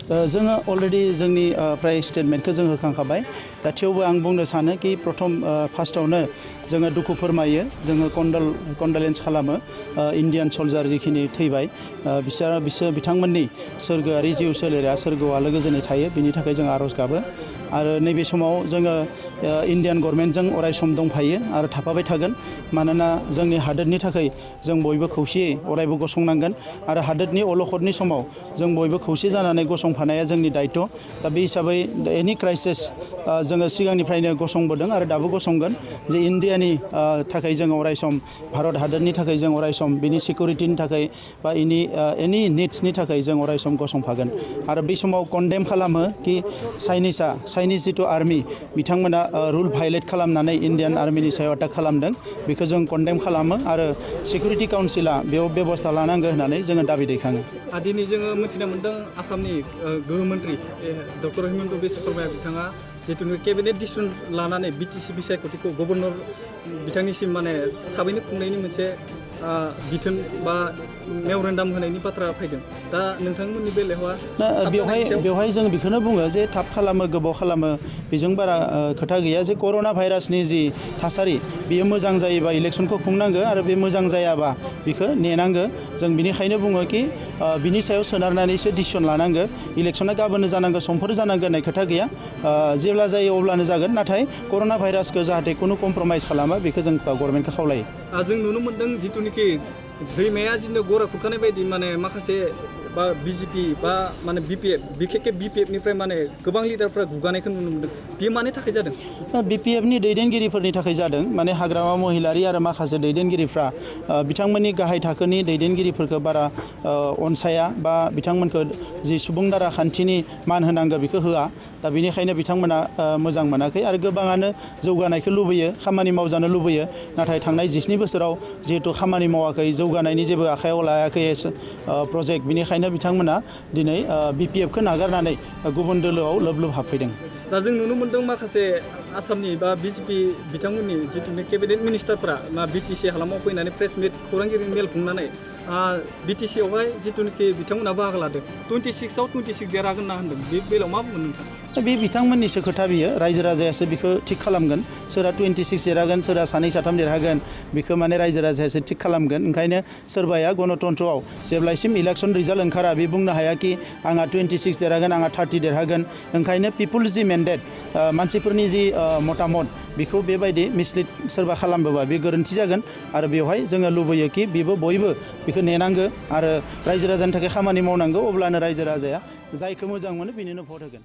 जोङो अलरेडि जोंनि प्राय स्टेटमेन्टखौ जों होखांखाबाय दा थेवबो आं बुंनो सानो कि प्रथम फार्स्टआवनो जोङो दुखु फोरमायो जोङो कन्डलेन्स खालामो इन्डियान सल्जार जिखिनि थैबाय बिसोर बिथांमोननि सोरगोआरि जिउ सोलेरा सोरगोआव आलो गोजोनै थायो बिनि थाखाय जों आर'ज गाबो आरो नैबे समाव जोङो इन्डियान गभर्नमेन्टजों अराय सम दंफायो आरो थाफाबाय थागोन मानोना जोंनि हादोरनि थाखाय जों बयबो खौसेयै अरायबो गसंनांगोन आरो हादोरनि अलखदनि समाव जों बयबो खौसे जानानै गसंफानाया जोंनि दायित्व दा बे हिसाबै एनि क्राइसिस जोङो सिगांनिफ्रायनो गसंबोदों आरो दाबो गसंगोन जे इन्डियानि थाखाय जों अराय सम भारत हादोरनि थाखाय जों अराय सम बिनि सिकिउरिटिनि थाखाय बा एनि निड्सनि थाखाय जों अराय सम गसंफागोन आरो बे समाव कन्डेम खालामो कि चाइनिस जिथु आर्मि बिथांमोना रुल भायलेट खालामनानै इन्डियान आर्मिनि सायाव एटाक खालामदों बेखौ जों कन्डेम खालामो आरो सिकिउरिटि काउन्सिला बेयाव बेबस्था लानांगौ होननानै जोङो दाबि दैखाङो दिनै जोङो मिथिनो मोन्दों आसामनि गोहो मन्त्रि डक्टर हिमन्त बिश्व शर्माया बिथाङा जितु केबिनेट डिसिसन लानानै बिटिसि बिसायख'थिखौ गभर्नर बिथांनिसिम माने थाबैनो खुंनायनि मोनसे बिथोन बा मेमरेन्डाम होनायनि बाथ्रा फैदों दा नोंथांमोननि बेलायाव बेवहाय जों बेखौनो बुङो जे थाब खालामो गोबाव खालामो बेजों बारा खोथा गैया जे कर'ना भाइरासनि जि थासारि बेयो मोजां जायोबा इलेक्सनखौ खुंनांगो आरो बे मोजां जायाबा बेखौ नेनांगो जों बिनिखायनो बुङो कि बिनि सायाव सोनारनानैसो डिसिसन लानांगो इलेक्सना गाबोननो जानांगौ समफोर जानांगौ होननाय खोथा गैया जेब्ला जायो अब्लानो जागोन नाथाय कर'ना भाइरासखौ जाहाथे खुनु कमप्रमाइज खालामा बेखौ जों गभर्नमेन्टखौ खावलायो जों नुनो मोन्दों जिथुनिखि दैमाया जिनो गरा खुरखानाय बायदि माने माखासे बा बिजेपि बा माने बिपिएफ बिखेखे बिपिएफनिफ्राय माने गोबां लिडारफ्रा गुगानायखौ नुनो मोन्दों बेयो मानि थाखाय जादों बिपिएफनि दैदेनगिरिफोरनि थाखाय जादों माने हाग्रामा महिलारि आरो माखासे दैदेनगिरिफ्रा बिथांमोननि गाहाय थाखोनि दैदेनगिरिफोरखौ बारा अनसाया बा बिथांमोनखौ जि सुबुं दारा खान्थिनि मान होनांगौ बेखौ होआ दा बेनिखायनो बिथांमोना मोजां मोनाखै आरो गोबाङानो जौगानायखौ लुबैयो खामानि मावजानो लुबैयो नाथाय थांनाय 19 बोसोराव जिहेतु खामानि मावाखै जौगानायनि जेबो आखायाव लायाखै प्रजेक्ट बिनिखायनो बिथांमोना दिनै बिपिएफखौ नागारनानै गुबुन दोलोआव लोब हाबफैदों दा जों नुनो मोन्दों माखासे आसामनि बा बिजेपि बिथांमोननि जिथुनि केबिनेट मिनिस्टारफ्रा बिटिसि हालामाव फैनानै प्रेस मिट खौरांगिरि मेल खुंनानै बिटिसियावहाय जिथुनिखि बिथांमोना बाहागो लादों 26आव 26 देरहागोन होनना होनदों बे बेलायाव मा बुंगोन नोंथां बे बिथांमोननिसो खोथा बियो रायजो राजायासो बेखौ थिग खालामगोन सोरहा 26 देरहागोन सोरहा 2-3 देरहागोन बेखौ माने रायजो राजायासो थिग खालामगोन ओंखायनो सोरबाया गणतन्त्रआव जेब्लासिम इलेक्सन रिजाल्ट ओंखारा बे बुंनो हाया कि आंहा 26 देरहागोन आंहा 30 देरहागोन ओंखायनो पिपुल्स जि मेन्डेट मानसिफोरनि जि मतामत बेखौ बेबायदि मिसलिड सोरबा खालामबोबा बे गोरोन्थि जागोन आरो बेवहाय जोङो लुबैयो कि बेबो बयबो बेखौ नेनांगौ आरो रायजो राजानि थाखाय खामानि मावनांगौ अब्लानो रायजो राजाया जायखौ मोजां मोनो बेनिनो भट होगोन